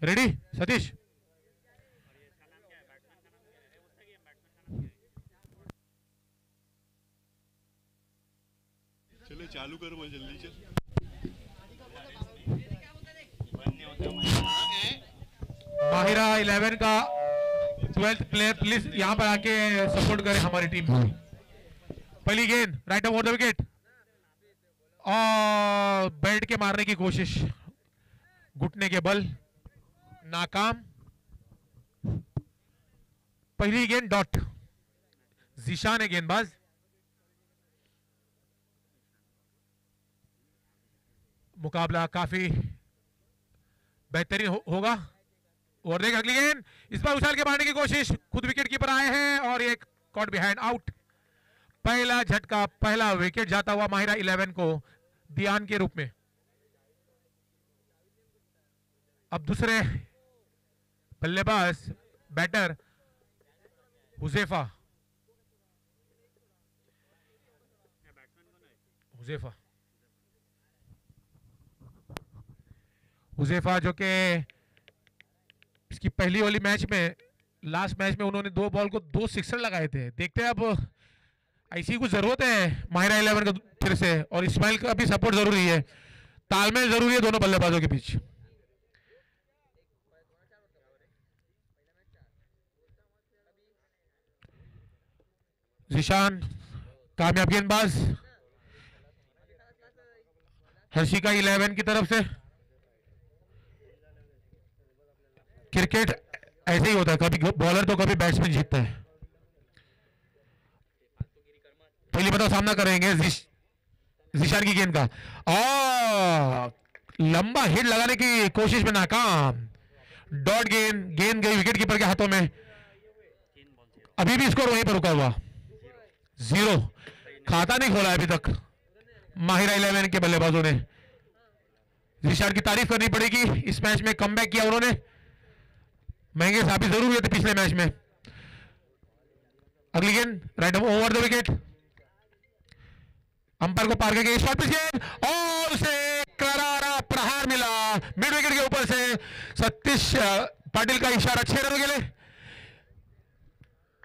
Ready Satish? चलो चालू कर बोल जल्दी चल। माहिरा 11 का 12th प्लेयर प्लीज यहां पर आके सपोर्ट करें हमारी टीम को। पहली गेंद राइट ओवर द विकेट और बैठ के मारने की कोशिश, घुटने के बल, नाकाम। पहली गेंद डॉट। जीशान है गेंदबाज। मुकाबला काफी बेहतरीन होगा। और देख अगली गेंद, इस बार उछाल के मारने की कोशिश, खुद विकेट कीपर आए हैं और एक कॉट बिहाइंड आउट। पहला झटका, पहला विकेट जाता हुआ माहिरा 11 को ध्यान के रूप में। अब दूसरे बल्लेबाज बैटर हुजैफा। हुजैफा हुजैफा जो कि इसकी पहली वाली मैच में, लास्ट मैच में उन्होंने 2 बॉल को 2 सिक्सर लगाए थे। देखते हैं अब ऐसी कुछ जरूरत है माहिरा 11 का फिर से, और इस्माइल का भी सपोर्ट जरूरी है, तालमेल जरूरी है दोनों बल्लेबाजों के बीच। जीशान कामयाब गेंदबाज। हर्षिका 11 की तरफ से। क्रिकेट ऐसे ही होता है, कभी बॉलर तो कभी बैट्समैन जीतता है। पहली बताओ सामना करेंगे जीशान की गेंद का, लंबा हिट लगाने की कोशिश में नाकाम। डॉट गेंद, गेंद गई विकेट कीपर के हाथों में। अभी भी स्कोर वहीं पर रुका हुआ 0। खाता नहीं खोला अभी तक माहिरा 11 के बल्लेबाजों ने। जीशान की तारीफ करनी पड़ेगी, इस मैच में कमबैक किया उन्होंने। महंगे साबित जरूर हुए थे पिछले मैच में। अगली गेंद right over the wicket, umpire को पार करके शॉर्ट पिच गेंद और उसे करारा प्रहार मिला मिड विकेट के ऊपर से। सतीश पाटिल का इशारा 6 रनों के लिए।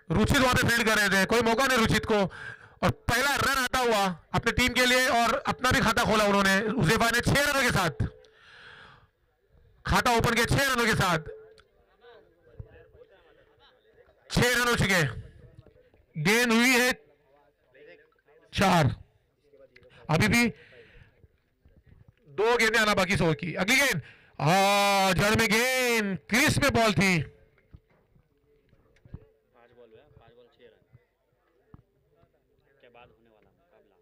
रुचित वहां पे फील्ड कर रहे थे, कोई मौका नहीं रुचित को, और पहला रन आता हुआ अपनी टीम के लिए और अपना भी खाता खोला उन्होंने। हुजैफा ने 6 रनों के साथ खाता ओपन के 6 रनों के साथ 6 रन हो चुके। गेंद हुई है 4, अभी भी 2 गेंदें आना बाकी 100 की। अगली गेंद जड़ में गेंद, क्रीज में बॉल थी। 5 बॉल 6 रन के बाद होने वाला मुकाबला।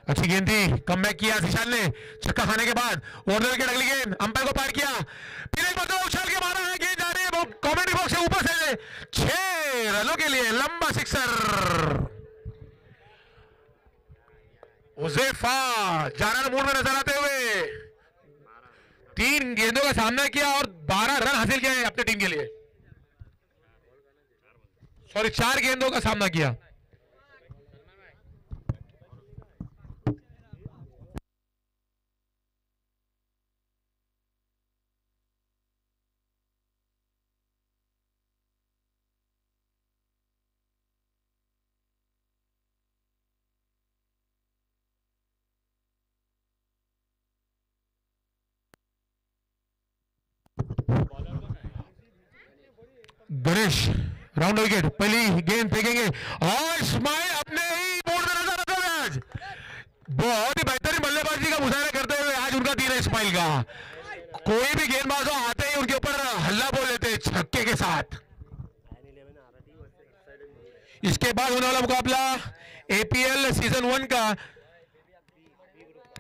अच्छी गेंद थी, कमबैक किया जीशान ने छक्का खाने के बाद। ओवर द विकेट अगली गेंद, अंपायर को पार किया, फिर एक बार उछाल के मारा है, गेंद जा रही है वो कमेंट्री बॉक्स से ऊपर से। 6 रनों के लिए लंबा सिक्सर। हुजैफा जाना मूड में नजर आते हुए 3 गेंदों का सामना किया और 12 रन हासिल किए अपनी टीम के लिए। सॉरी 4 गेंदों का सामना किया। गणेश राउंड विकेट, पहली गेंद फेंकेंगे और इस्माइल अपने ही बोर्ड में नजर आते हुए आज बहुत ही बेहतरीन बल्लेबाजी का मुजाहरा करते हुए आज उनका तीर है इस्माइल का। कोई भी गेंदबाज आते ही उनके ऊपर हल्ला बोल लेते हैं छक्के के साथ। इसके बाद होने वाला मुकाबला एपीएल सीजन 1 का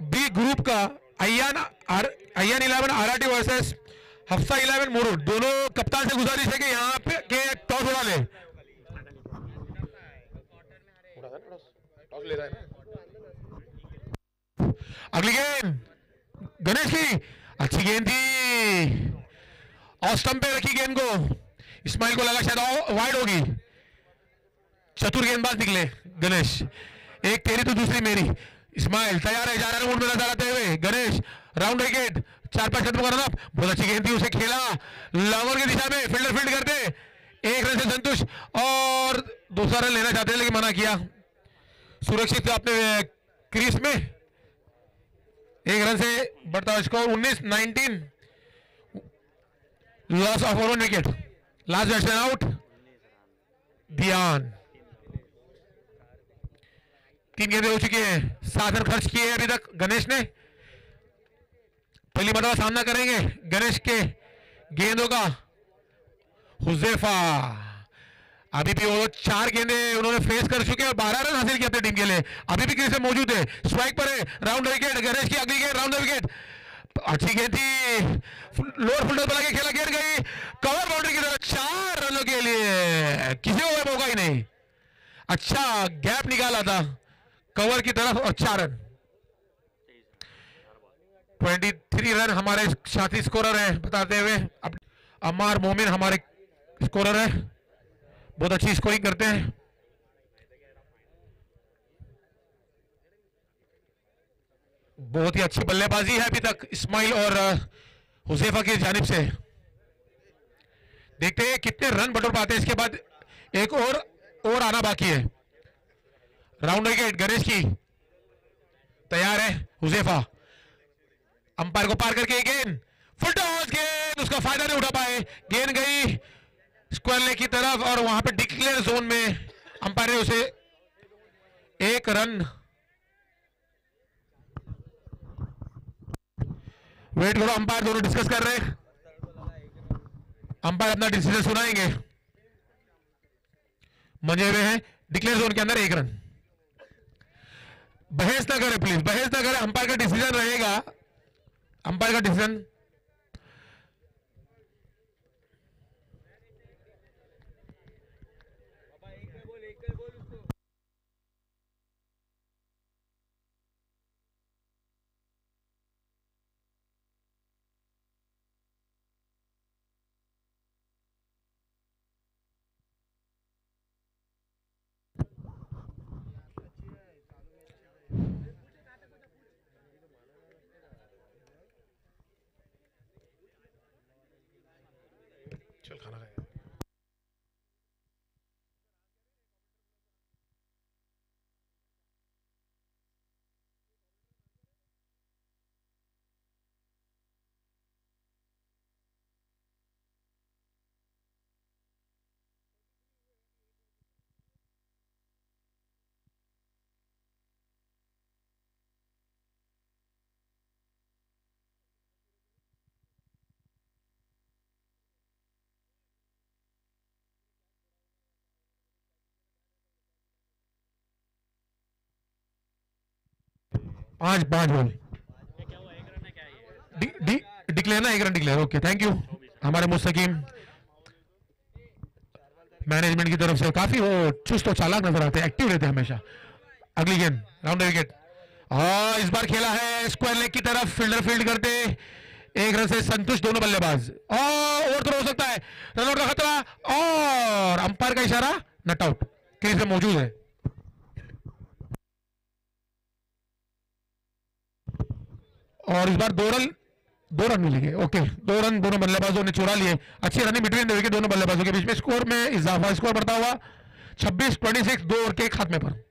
बी ग्रुप का अय्यान 11 आरआरटी वर्सेस हफ्सा 11 मुरुड। दोनों कप्तान से गुजारिश है कि यहाँ पे के टॉस उड़ा ले। अगली गेंद गणेश की अच्छी गेंद थी और स्टंप पे रखी गेंद को। इस्माइल को लगा शायद वाइड होगी। चतुर गेंदबाज निकले गणेश, एक तेरी तो दूसरी मेरी। इस्माइल तैयार है, जा रहा है मूड में नजर आते हुए। गणेश राउंड विकेट, 4-5 कदम का रन अप, बहुत अच्छी गेंद थी, उसे खेला लॉन्गर की दिशा में, फील्डर फील्ड करते, एक रन से संतुष्ट और दूसरा रन लेना चाहते हैं लेकिन मना किया। सुरक्षित अपने क्रीज में, एक रन से बढ़ता score 19-19, loss of 1 wicket. Last batsman out, ध्यान। 3 गेंदें हो चुकी हैं, 7 रन खर्च किए हैं अभी तक गणेश ने। पहली मरतबा सामना करेंगे गणेश के गेंदों का हुजैफा। अभी भी वो 4 गेंदें उन्होंने फेस कर चुके हैं और 12 रन हासिल किए अपनी टीम के लिए। अभी भी क्रीज में मौजूद है, स्ट्राइक पर है, राउंड विकेट। गणेश की अगली गेंद राउंड विकेट, अच्छी गेंद थी, लोअर फील्डर बना के खेला, गेंद गई कवर बाउंड्री की तरफ, 4 रनों के लिए, किसी को मौका ही नहीं। अच्छा गैप निकाला था कवर की तरफ और 4 रन। 23 रन हमारे साथी स्कोरर हैं बताते हुए। अम्मार मोमिन हमारे स्कोरर है, बहुत अच्छी स्कोरिंग करते हैं। बहुत ही अच्छी बल्लेबाजी है अभी तक इस्माइल और हुजैफा की जानिब से। देखते हैं कितने रन बटोर पाते हैं, इसके बाद एक और आना बाकी है। राउंड विकेट गणेश की, तैयार है हुजैफा, अंपायर को पार करके गेंद, फुल टॉस गेंद, उसका फायदा नहीं उठा पाए, गेंद गई स्क्वायर लेग की तरफ और वहां पे डिक्लेयर जोन में अंपायर ने उसे 1 रन। वेट करो, अंपायर दोनों डिस्कस कर रहे हैं, अंपायर अपना डिसीजन सुनाएंगे। मंजे हुए हैं डिक्लेयर जोन के अंदर 1 रन। बहस ना करें प्लीज, बहस ना करें, अंपायर का डिसीजन रहेगा, अंपायर का डिसीजन। चल खाना खाएगा। पांच बॉल क्या हुआ, 1 रन है क्या ये? डिक्लेयर ना, 1 run declare. Okay thank you हमारे मुस्तकीम मैनेजमेंट की तरफ से, काफी वो चुस्त और चालाक नजर आते हैं, एक्टिव रहते हैं हमेशा। अगली गेंद राउंड विकेट, इस बार खेला है स्क्वायर लेग की तरफ, फील्डर फील्ड करते, 1 रन से संतुष्ट दोनों बल्लेबाज। और थ्रो हो सकता है, रनआउट का खतरा और अंपायर का इशारा, नट आउट, क्रीज में मौजूद है। और इस बार 2 रन मिलेंगे। ओके 2 रन दोनों बल्लेबाजों ने चुरा लिए, अच्छी रनिंग बिटवीन विकेट दोनों बल्लेबाजों के बीच में, स्कोर में इजाफा, स्कोर बढ़ता हुआ 26-26, 2 ओवर के खात्मे पर।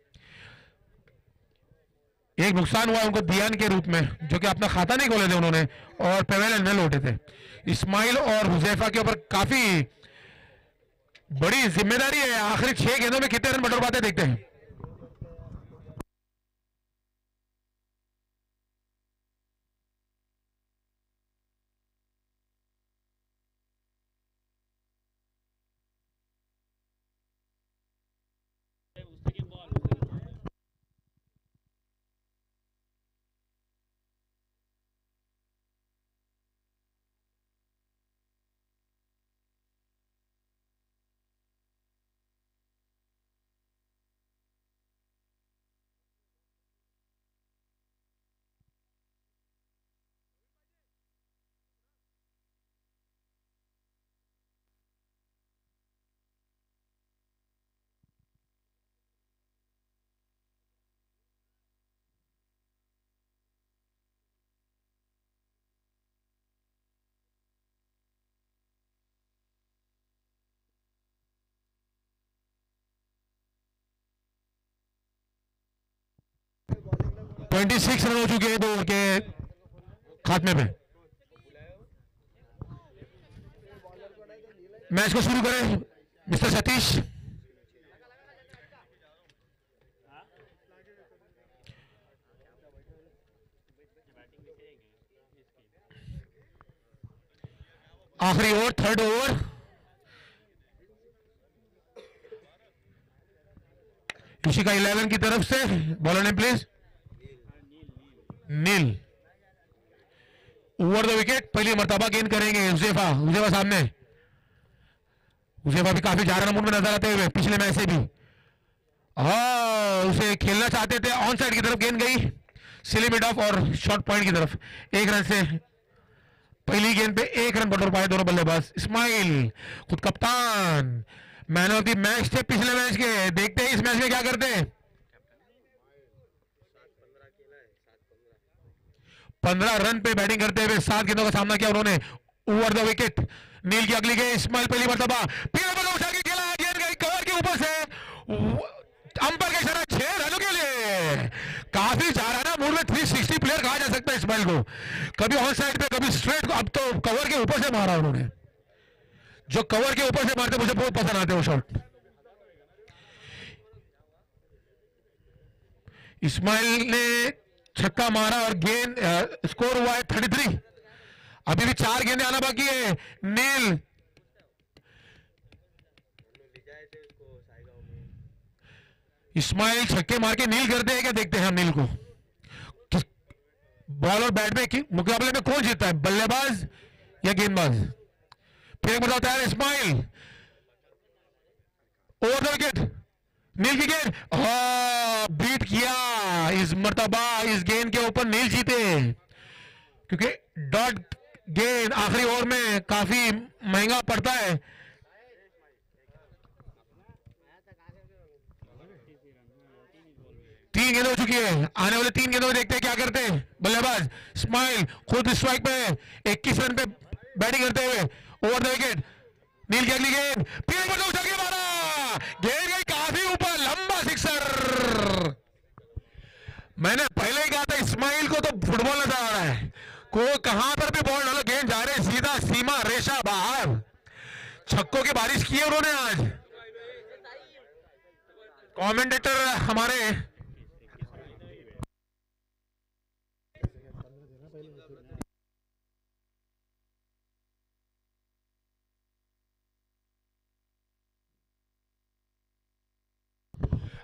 एक नुकसान हुआ उनको दियान के रूप में, जो कि अपना खाता नहीं खोले थे उन्होंने और पेवेलियन में लौटे थे। इस्माइल और हुजैफा के ऊपर काफी बड़ी जिम्मेदारी है, आखिरी 6 गेंदों में कितने रन बटोर पाते देखते हैं। उसकी बॉल 26 रन हो चुके हैं 2 ओवर के खात्मे पे। मैच को शुरू करें मिस्टर सतीश। आखिरी ओवर, थर्ड ओवर। ऋषिका 11 की तरफ से बॉलर ने प्लीज नील ओवर द विकेट। पहली मर्तबा गेंद करेंगे हुजैफा। हुजैफा सामने, हुजैफा भी काफी ज्यादा मूड में नजर आते हुए पिछले मैच से भी। उसे खेलना चाहते थे, ऑन साइड की तरफ गेंद गई सिली मिड ऑफ और शॉर्ट पॉइंट की तरफ। 1 रन से पहली गेंद पे 1 रन बटोर पाए दोनों बल्लेबाज। इस्माइल खुद कप्तान, मैन ऑफ द मैच थे पिछले मैच के। देखते हैं इस मैच में क्या करते हैं। 15 रन पे बैटिंग करते हुए 7 गेंदों का सामना किया उन्होंने। ओवर द विकेट नील की अगली गेंद। इस्माइल पहली मर्तबा उठा के खेला, गेंद गई कवर के ऊपर से। अंपायर का इशारा 6 रनों के लिए। काफी जाराना मूड में 360 प्लेयर कहा जा सकता है इस्माइल को। कभी ऑन साइड पे, कभी स्ट्रेट, अब तो कवर के ऊपर से मारा उन्होंने। जो कवर के ऊपर से मारते मुझे बहुत पसंद आते हैं वो शॉट। इस्माइल ने छक्का मारा और गेंद स्कोर हुआ है 33। अभी भी 4 गेंदें आना बाकी है। नील इस्माइल छक्के मार के नील करते हैं क्या, देखते हैं हम नील को। बॉल और बैट में मुकाबले में कौन जीतता है, बल्लेबाज या गेंदबाज। फिर एक बताता है इस्माइल ओवर द विकेट। नील की गेंद बीट किया। इस मर्तबा इस गेंद के ऊपर नील जीते, क्योंकि डॉट गेंद आखिरी ओवर में काफी महंगा पड़ता है। तीन गेंद हो चुकी है। आने वाले 3 गेंदों में देखते हैं क्या करते हैं बल्लेबाज। इस्माइल खुद स्ट्राइक पे 21 रन पे बैटिंग करते हुए। ओवर द विकेट नील की अगली गेंद, फिर उछल के मारा, गेंद गई काफी ऊपर, लंबा सिक्सर। मैंने पहले ही कहा था इस्माइल को तो फुटबॉल नजर आ रहा है। को कहां पर भी बॉल डालो गेंद जा रहे सीधा सीमा रेशा बाहर। छक्कों की बारिश की है उन्होंने आज। कमेंटेटर हमारे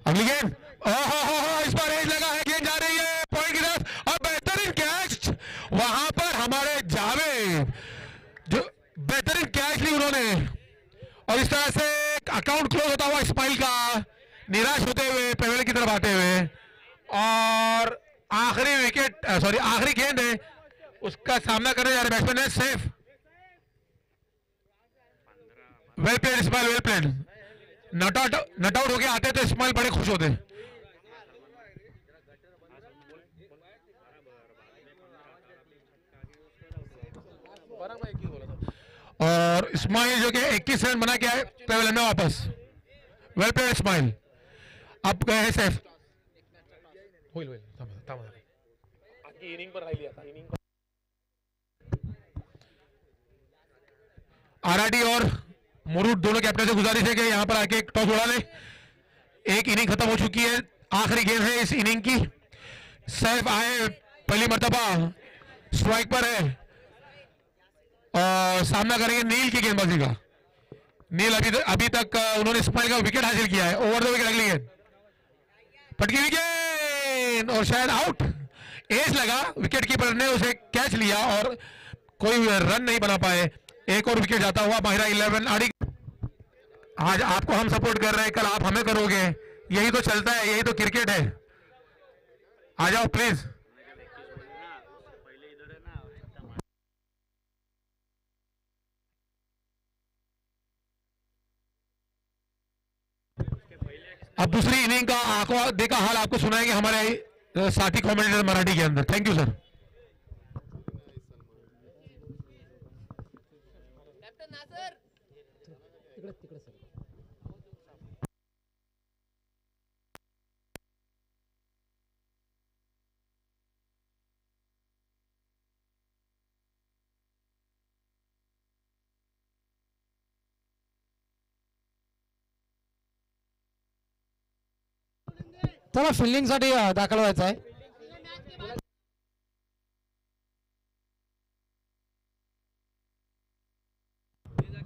अगली गेंद, इस बार एज लगा है, गेंद जा रही है पॉइंट की तरफ और बेहतरीन कैच वहां पर हमारे जावेद, जो बेहतरीन कैच ली उन्होंने। और इस तरह से अकाउंट क्लोज होता हुआ इस्माइल का, निराश होते हुए पहले की तरफ आते हुए। और आखिरी विकेट, सॉरी आखिरी गेंद है, उसका सामना करने जा रहे बैट्समैन है safe. Well played Ismail, well played. Not out होके आते तो इस्माइल बड़े खुश होते। और इस्माइल जो कि 21 रन बना के आए पेवेलियन में वापस। Well played Ismail. अब गए हैं सेफ। आरआरडी और मुरूट दोनों कैप्टन से गुजारिश है कि यहां पर आके एक टॉस उड़ा ले। एक इनिंग खत्म हो चुकी है, आखिरी गेंद है इस इनिंग की। सैफ आए पहली मर्तबा, स्ट्राइक पर है और सामना करेंगे नील की गेंदबाजी का। नील अभी तक उन्होंने इस्माइल का विकेट हासिल किया है। ओवर द विकेट अगली गेंद, पटकी विकेट और शायद आउट। एज लगा, विकेट कीपर ने उसे कैच लिया और कोई रन नहीं बना पाए। एक और विकेट जाता हुआ माहिरा 11 आड़ी। आज आपको हम सपोर्ट कर रहे हैं, कल आप हमें करोगे, यही तो चलता है, यही तो क्रिकेट है। आ जाओ प्लीज। अब दूसरी इनिंग का आंखों देखा हाल आपको सुनाएंगे हमारे साथी कमेंटेटर मराठी के अंदर। Thank you sir. चला फिल्डिंगसाठी दाखल व्हायचं आहे.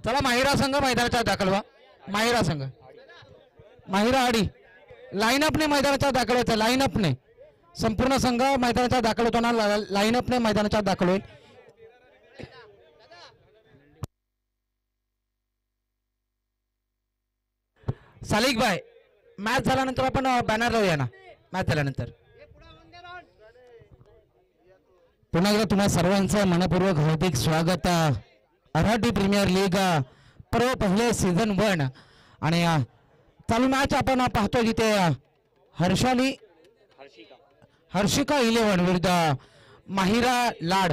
चला माहिरा संघ मैदानाच्या दाखल व्हा. माहिरा संघ, माहिरा आडी लाईनअपने मैदानाच्या दाखल व्हायचं. लाईनअपने संपूर्ण संघ मैदानाच्या दाखल होताना लाईनअपने मैदानाच्या दाखल होईल. सालिक भाई, मॅच झाल्यानंतर आपण बॅनर लावूया ना. मॅच झाल्यानंतर पुन्हा एकदा तुम्हा सर्वांचं मनपूर्वक हार्दिक स्वागत. मराठी प्रीमियर लीग पर्व पहिले सीझन 1 आणि चालू मॅच आपण पाहतोय जिथे हर्षिका 11 विरुद्ध माहिरा लाड.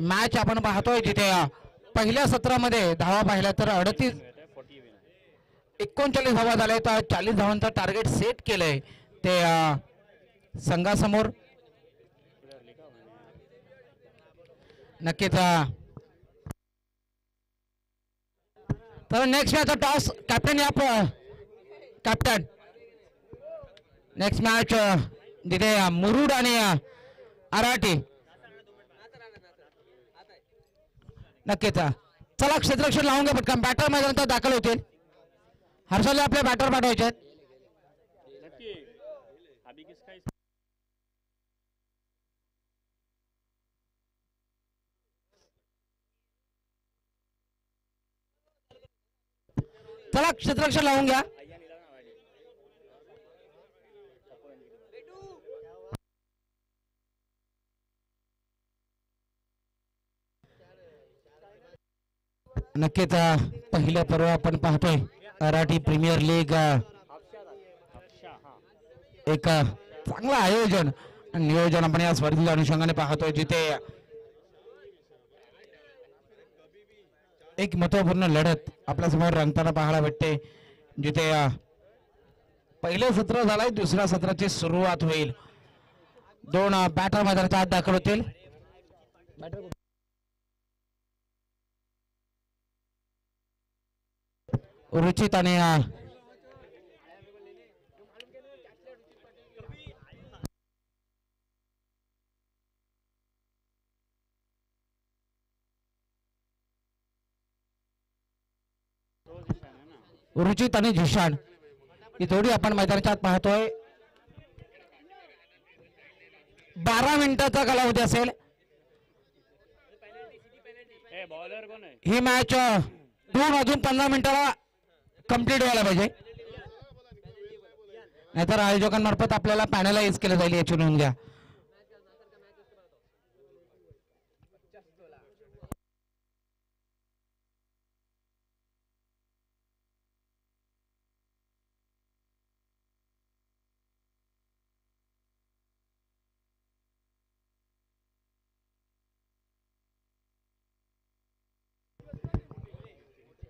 मॅच आपण पाहतोय जिथे पहिल्या सत्रामध्ये धावा पाहिल्या तर 39 धावा झाल्या. तर 40 धावांचं टार्गेट सेट केलंय ते संघासमोर. नक्कीच. तर नेक्स्ट मॅच टॉस कॅप्टन या कॅप्टन. नेक्स्ट मॅच जिथे मुरुड आणि आराटी. नक्कीच. चला क्षेत्ररक्षण लावून घ्या पटकन. बॅटर मैदानात दाखल होतील. हर्षाला आपले बॅटर पाठवायचे आहेत. अभी किसका चला क्षेत्ररक्षण लावून घ्या. नक्कीच. पहिलं पर्व आपण पाहतोय मराठी प्रीमियर लीग. एक चांगलं आयोजन नियोजन आपण या स्पर्धेच्या अनुषंगाने पाहतोय जिथे एक महत्वपूर्ण लढत आपल्या समोर रंगताना पाहायला भेटते. जिथे पहिले सत्र झालंय, दुसऱ्या सत्राची सुरुवात होईल. 2 बॅटर मैदानाच्या आत दाखल होतील. रुचित आणि रुचित आणि झिशान ही जोडी आपण मैदानाच्या आत पाहतोय. 12 मिनिटाचा कालावधी असेल. बॉलर कोण आहे? ही मॅच 2 वाजून 15 मिनिटाला कंप्लीट व्हायला पाहिजे, नाहीतर आयोजकांमार्फत आपल्याला पॅनलाइज केलं जाईल याची नोंद घ्या.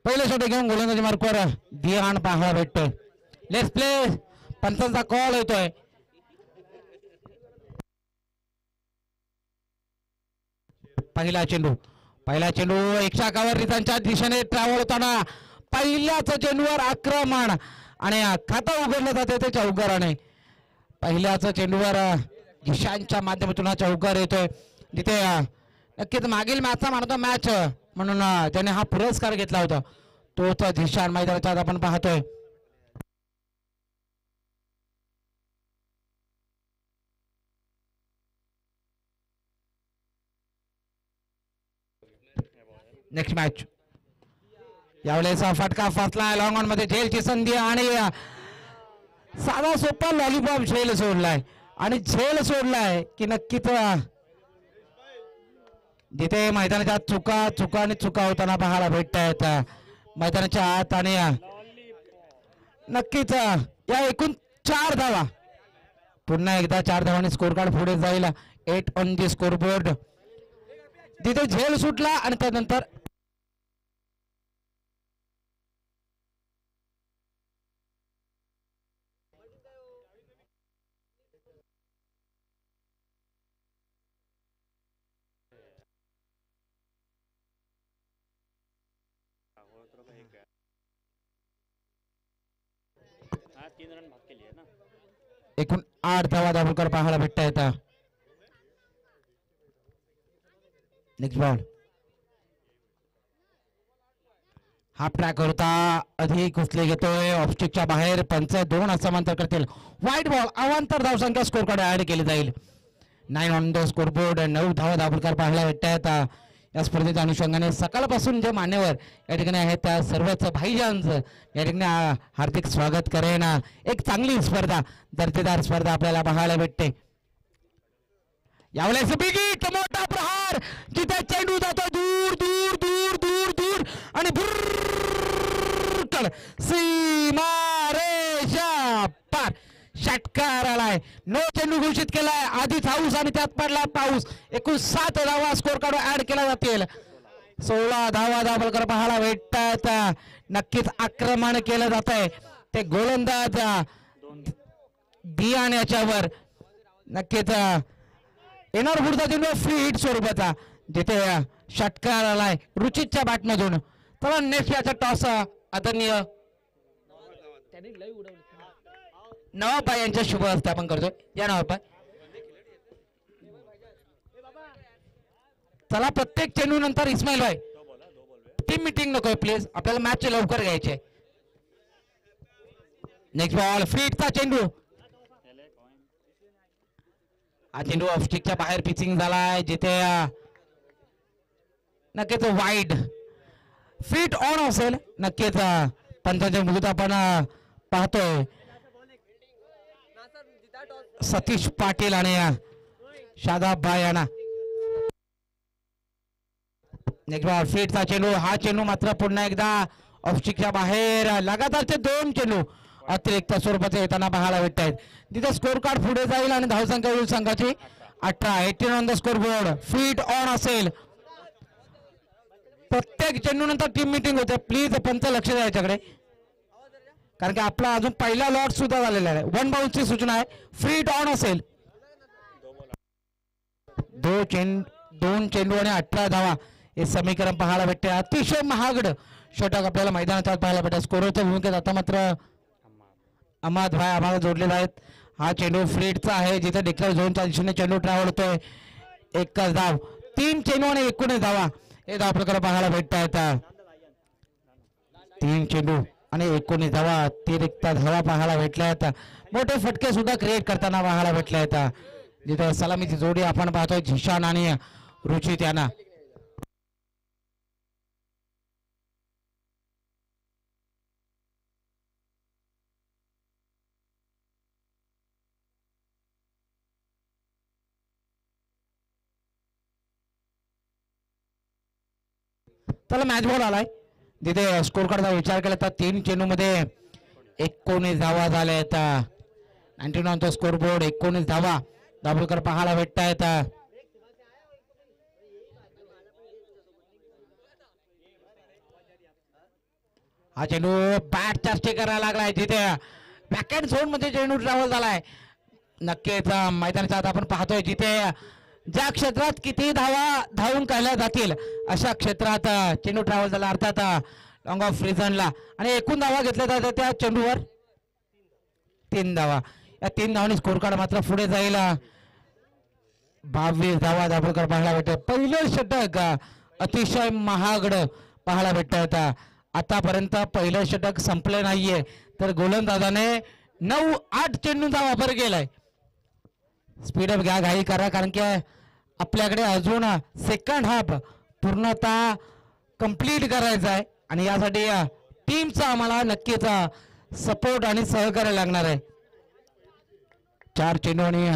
पहिले शॉट घेऊन गोलंदाजी मार्कवर धियान पाहायला भेटतोय. Let's play. पंचांचा कॉल येतोय. पहिला चेंडू एक शाखावर रितांच्या दिशेने ट्रॅव्हल होताना पहिल्याच चेंडूवर आक्रमण आणि खाता उघडलं जाते ते चौकाराने. पहिल्याच चेंडूवर ईशानच्या माध्यमातून चौकार येतोय. जिथे नक्कीच मागील मॅचचा मानतो मॅच म्हणून त्याने हा पुरस्कार घेतला होता. तोच ईशान मैदानाच्या आत आपण पाहतोय. नेक्स्ट मॅच यावेळेस फटका फसला. लॉंग ऑन मध्ये झेलची संधी आणि साधा सोपा लॉलीपॉप झेल सोडलाय आणि झेल सोडलाय की नक्कीच जिथे मैदानाच्या चुका होताना पाहायला भेटत आहेत मैदानाच्या आत. आणि नक्कीच या एकूण 4 धावा. पुन्हा एकदा 4 धावांनी स्कोर कार्ड पुढे जाईल. 8 ऑन दी स्कोर बोर्ड. तिथे झेल सुटला आणि त्यानंतर हाँ 3 रन भाग के लिए ना. एकूण 8 धावा दाभोलकर पाहायला भेटत आहेत. नेक्स्ट बॉल हाफ ट्रॅक होता अधिक उचले घेतोय ऑफस्टिकच्या बाहेर. पंच 2 असमांतर करतील. व्हाईट बॉल अवांतर धावसंख्या स्कोर कार्ड ऍड केली जाईल. 9 ऑन द स्कोर बोर्ड. 9 धावा दाभोलकर पाहायला भेटत आहेत. या स्पर्धेच्या अनुषंगाने सकाळपासून जे मान्यवर या ठिकाणी आहेत त्या सर्वच भाईजांचं या ठिकाणी हार्दिक स्वागत करेन. एक चांगली स्पर्धा दर्जेदार स्पर्धा आपल्याला पाहायला भेटते. यावेळेस बिगिट मोठा प्रहार जिथे चेंडू जातो दूर दूर दूर दूर दूर आणि सीमारेषा पार. षटकार आलाय. नो चेंडू घोषित केलाय. आधीच हाऊस आणि त्यात पडला पाऊस. एकूण 7 धावा स्कोर कार्ड ऍड केला जातील. 16 धावा दाभोलकर पाहायला भेटतात. नक्कीच आक्रमण केलं जात आहे ते गोलंदाज दियान याच्यावर. नक्कीच येणार पुढचा चेंडू फ्री हिट स्वरूपाचा जिथे षटकार आलाय रुचितच्या बॅटमधून. चला नेक्स्ट याचा टॉस आदरणीय नवाबाई यांच्या शुभ हस्ते आपण करतोय. या नवाबाई चला प्रत्येक चेंडू नंतर इस्माईल भाई टीम मीटिंग नकोय प्लीज. आपल्याला मॅच लवकर घ्यायचे. नेक्स्ट बॉल फ्रीटचा चेंडू. हा चेंडू ऑफस्टिकच्या बाहेर पिचिंग झालाय जिथे नक्कीच वाईड फीट ऑन असेल. नक्कीच पंचांच्या मुदत आपण पाहतोय सतीश पाटील आणि शादाब भाई यांना. नेक्स्ट बॉल फीटचा चेंडू. हा चेंडू मात्र पुन्हा एकदा ऑफस्टिकच्या बाहेर. लगातारचे 2 चेंडू अतिरिक्त स्वरूपाचे येताना पाहायला भेटत आहेत. तिथे स्कोर कार्ड पुढे जाईल आणि धावसंख्या होईल संघाची 18 on the score board. Feet on असेल. प्रत्येक चेंडू नंतर टीम मीटिंग होते. प्लीज पंच लक्ष द्या याच्याकडे कारण की आपला अजून पहिला लॉट सुद्धा झालेला आहे. 1 बाउन्सची सूचना आहे. फीट ऑन असेल. 2 चेंडू आणि 18 धावा हे समीकरण पाहायला भेटते. अतिशय महागड षटक आपल्याला मैदानात पाहायला भेटते. स्कोरच्या भूमिकेत आता मात्र अहमद भाई आम्हाला जोडलेला आहेत. हा चेंडू फ्रीटचा आहे जिथे डिक्लेअर झोनच्या दिशेने चेंडू ट्रॅव्हल होतोय. एकच धाव. 3 चेंडू आणि 19 धावा हे धाव प्रकार पाहायला भेटत आहेत. 3 चेंडू आणि 19 धावा अतिरिक्त धावा पाहायला भेटल्या आहेत. मोठे फटके सुद्धा क्रिएट करताना पाहायला भेटले आहेत जिथे सलामीची जोडी आपण पाहतोय झिशान आणि रुचित यांना. त्याला मॅच बॉल आलाय तिथे स्कोर कार्डचा विचार केला तर 3 चेंडू मध्ये 19 धावा झाल्या आहेत. 19 ऑन द स्कोर बोर्ड. 19 धावा दाभोलकर पाहायला भेटत आहेत. हा चेंडू बॅट चार्ज करायला लागलाय जिथे बॅकहँड झोन मध्ये चेंडू ट्रॅव्हल झालाय. नक्कीच मैदानाच्या आत आपण पाहतोय जिथे ज्या क्षेत्रात किती धावून काढल्या जातील अशा क्षेत्रात चेंडू ट्रॅव्हल झाला. अर्थात लॉंग ऑफ रिझनला आणि एकूण धावा घेतल्या जातात त्या चेंडूवर 3 धावा. या 3 धावांनी स्कोर कार्ड मात्र पुढे जाईल. 22 धावा दाभोलकर पाहायला भेटत. पहिलं षटक अतिशय महागड पाहायला भेटत. आतापर्यंत पहिलं षटक संपलं नाहीये तर गोलंदाजाने 9-8 चेंडूंचा वापर केलाय. स्पीडअप घ्या घाई करा कारण की आपल्याकडे अजून सेकंड हाफ पूर्णतः कंप्लीट करायचा आहे आणि यासाठी टीमचा आम्हाला नक्कीच सपोर्ट आणि सहकार्य लागणार आहे. 4 चेंडू आणि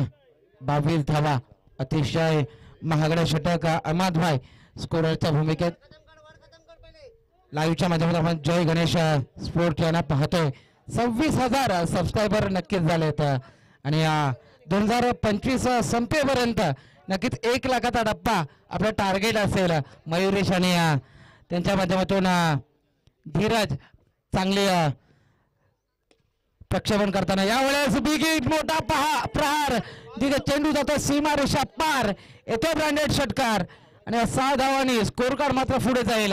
22 धावा अतिशय महागडे षटक. अहमद भाई स्कोररच्या भूमिकेत. लाईव्हच्या माध्यमातून आपण जय गणेश स्पोर्ट यांना पाहतोय. 26,000 सबस्क्रायबर नक्कीच झालेत आणि 2025 संपेपर्यंत नक्कीच 1 लाखाचा टप्पा आपला टार्गेट असेल. मयुरेश आणि त्यांच्या माध्यमातून धीरज चांगले प्रक्षेपण करताना यावेळेस बिग मोठा प्रहार जिथे चेंडू जातो सीमारेषा पार. येतो ब्रँडेड षटकार आणि 6 धावांनी स्कोर कार्ड मात्र पुढे जाईल.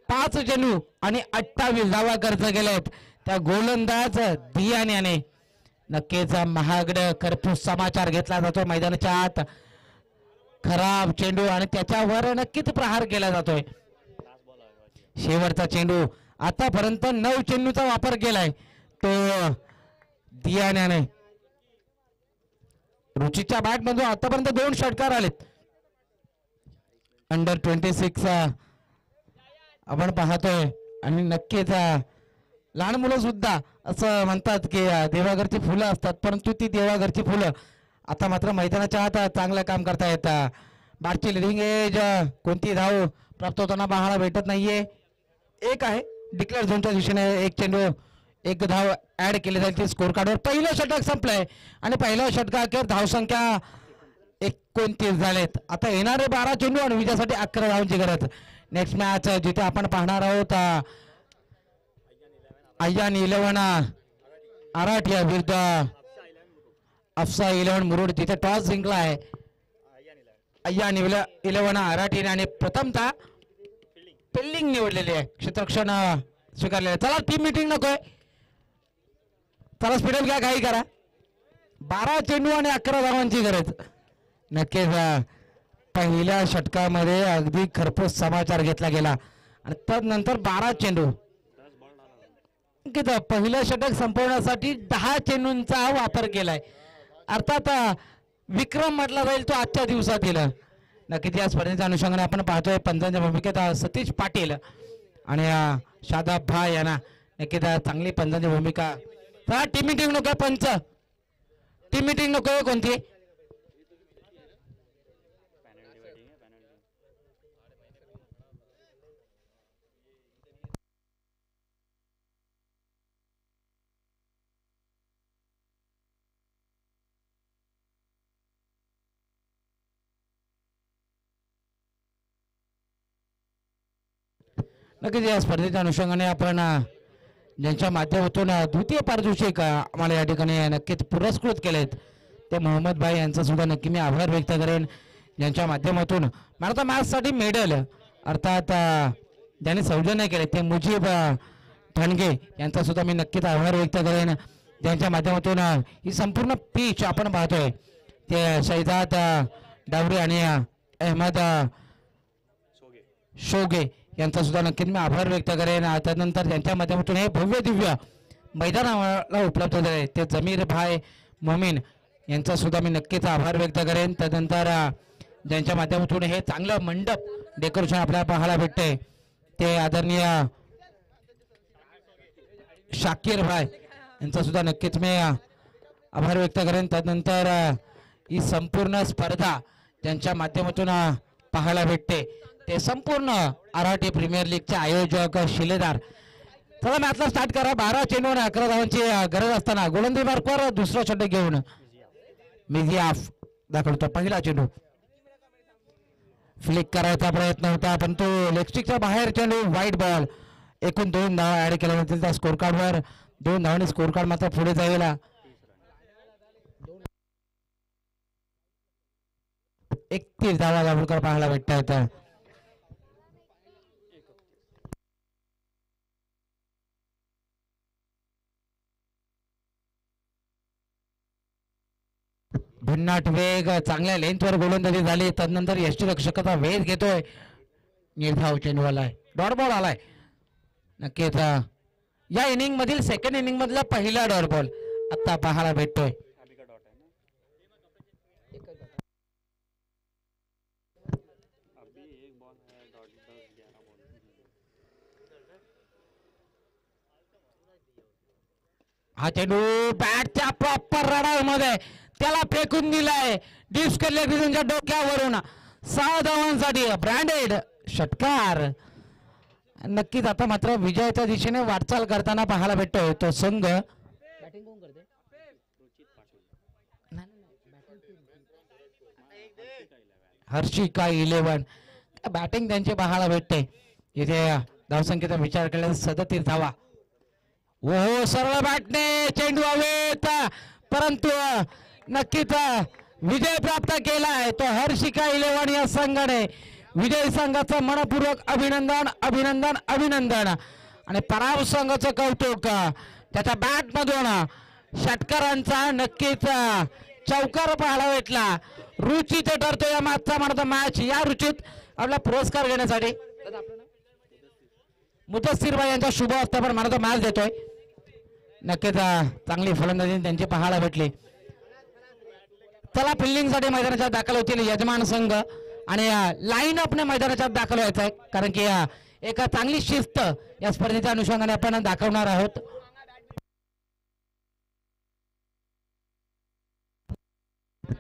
5 चेंडू आणि 28 धावा खर्च केलेत त्या गोलंदाज दियान याने. नक्कीच महागड खरपूस समाचार घेतला जातो मैदानाच्या आत. खराब चेंडू आणि त्याच्यावर नक्कीच प्रहार केला जातोय. शेवटचा चेंडू आतापर्यंत 9 चेंडूचा वापर केलाय तो दियाण्याने. रुचीच्या बॅट मधून आतापर्यंत 2 षटकार आलेत. अंडर 26 आपण पाहतोय आणि नक्कीच लहान मुलं सुद्धा असं म्हणतात की देवाघरची फुलं असतात, परंतु ती देवाघरची फुलं आता मात्र मैदानाच्या आत चांगलं काम करतायत. बॅटची लिडिंग एज कोणती धाव प्राप्त होताना पाहायला भेटत नाहीये. एक आहे डिक्लेअर झोनच्या दिशेने 1 चेंडू 1 धाव ऍड केली जाईल स्कोर कार्डवर. पहिलं षटक संपलंय आणि पहिल्या षटकाखेर धावसंख्या 29 झालेत. आता येणारे 12 चेंडू आणि विजयासाठी 11 धावांची गरज. नेक्स्ट मॅच जिथे आपण पाहणार आहोत अय्यान 11 आराठिया विरुद्ध अफसा 11 मुरुड. तिथे टॉस जिंकला आहे अय्यान 11 आराठीने आणि प्रथमतः फिल्डिंग निवडलेली आहे. क्षेत्ररक्षण स्वीकारलेलं. चला टीम मीटिंग नकोय, चला स्पीडअप घ्या, काही करा. 12 चेंडू आणि 11 धावांची गरज. नक्कीच पहिल्या षटकामध्ये अगदी खरपूस समाचार घेतला गेला आणि त्यानंतर 12 चेंडू. पहिलं षटक संपवण्यासाठी 10 चेंडूंचा वापर केलाय. अर्थात विक्रम म्हटला जाईल तो आजच्या दिवसातील. नक्कीच या स्पर्धेच्या अनुषंगाने आपण पाहतोय पंचांच्या भूमिकेत सतीश पाटील आणि शादाब भाई यांना नक्कीच चांगली पंचांची भूमिका. चला टीम मीटिंग नको, पंच टीम मीटिंग नको कोणती. नक्कीच या स्पर्धेच्या अनुषंगाने आपण ज्यांच्या माध्यमातून द्वितीय पारितोषिक आम्हाला या ठिकाणी नक्कीच पुरस्कृत केलेत ते मोहम्मद भाई यांचा सुद्धा नक्की मी आभार व्यक्त करेन. ज्यांच्या माध्यमातून मॅन ऑफ द मॅच साठी मेडल अर्थात ज्यांनी सौजन्य केले ते मुजीब ठणगे यांचा सुद्धा मी नक्कीच आभार व्यक्त करेन. ज्यांच्या माध्यमातून ही संपूर्ण पिच आपण पाहतोय ते शहजाद डावरे आणि अहमद शोगे यांचा सुद्धा नक्कीच मी आभार व्यक्त करेन. त्यानंतर ज्यांच्या माध्यमातून हे भव्य दिव्य मैदानाला उपलब्ध झाले ते जमीर भाई मोमीन यांचा सुद्धा मी नक्कीच आभार व्यक्त करेन. त्यानंतर ज्यांच्या माध्यमातून हे चांगलं मंडप डेकोरेशन आपल्याला पाहायला भेटते ते आदरणीय शाकीर भाई यांचा सुद्धा नक्कीच मी आभार व्यक्त करेन. त्यानंतर ही संपूर्ण स्पर्धा ज्यांच्या माध्यमातून पाहायला भेटते ते संपूर्ण आराठी प्रीमियर लीगचे आयोजक शिलेदार. चला मॅचला स्टार्ट करा. 12 चेंडू आणि 11 धावांची गरज असताना गोलंदाजी मार्कवर दुसरा षटक घेऊन मिझियाफ दाखवतो. पहिला चेंडू फ्लिक करायचा प्रयत्न होता पण तो लेगस्टिकच्या बाहेर चेंडू वाईट बॉल. एकूण 2 धावा ऍड केल्यानंतर त्या स्कोर कार्डवर 2 धावांनी स्कोर कार्ड मात्र पुढे जाईल. 31 धावा दाभोळकर पाहायला भेटतात. भन्नाट वेग चांगल्या लेंथवर गोलंदाजी झाली. तदनंतर यष्टीरक्षकाचा वेध घेतोय. निर्धाव चेंडू आलाय, डॉट बॉल आलाय. नक्कीच या इनिंग मधील सेकंड इनिंग मधला पहिला डॉट बॉल आता पाहायला भेटतोय. हा चेंडू बॅटच्या प्रॉपर रडार मध्ये त्याला फेकून दिलाय. डिस्कलेक्शनच्या डोक्यावरून 6 धावांसाठी ब्रँडेड षटकार. नक्कीच आता मात्र विजयाच्या दिशेने वाटचाल करताना पाहायला भेटतोय तो संघ. हर्षिका 11 बॅटिंग त्यांची पाहायला भेटते. इथे धावसंख्येचा विचार केल्यास 37 धावा. ओ सरळ बॅटने चेंडू हवेत परंतु नक्कीच विजय प्राप्त केलाय तो हर्षिका 11 या संघाने. विजय संघाचं मनपूर्वक अभिनंदन अभिनंदन अभिनंदन आणि पराभव संघाचं कौतुक. त्याच्या बॅट मधून षटकारांचा नक्कीच चौकार पाहायला भेटला. रुचित ठरतो या मागचा म्हणतो मॅच. या रुचित आपला पुरस्कार घेण्यासाठी मुदस्सीर भाई यांचा शुभ हस्ता पण म्हणतो मॅच देतोय. नक्कीच चांगली फलंदाजी त्यांची पाहायला भेटली. चला फिल्डिंग साठी मैदानाच्या दाखल होतील यजमान संघ आणि लाईन अपने मैदानाच्या दाखल व्हायचं आहे, कारण की एका चांगली शिस्त या स्पर्धेच्या अनुषंगाने आपण दाखवणार आहोत.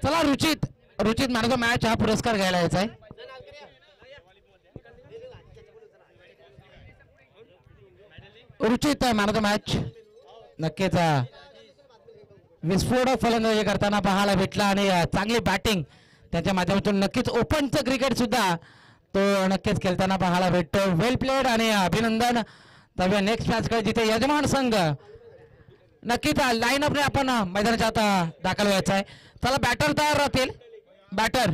चला Ruchit man of the match हा पुरस्कार घ्यायला यायचा आहे. Ruchit man of the match नक्कीच विस्फोटक फलंदाजी करताना पाहायला भेटला आणि चांगली बॅटिंग त्याच्या माध्यमातून नक्कीच ओपनचं क्रिकेट सुद्धा तो नक्कीच खेळताना पाहायला भेटतो. वेल प्लेड आणि अभिनंदन. तर नेक्स्ट मॅच कडे जिथे यजमान संघ नक्कीच लाईन अपने आपण मैदानाच्या आता दाखल व्हायचा आहे. चला बॅटर तयार राहतील. बॅटर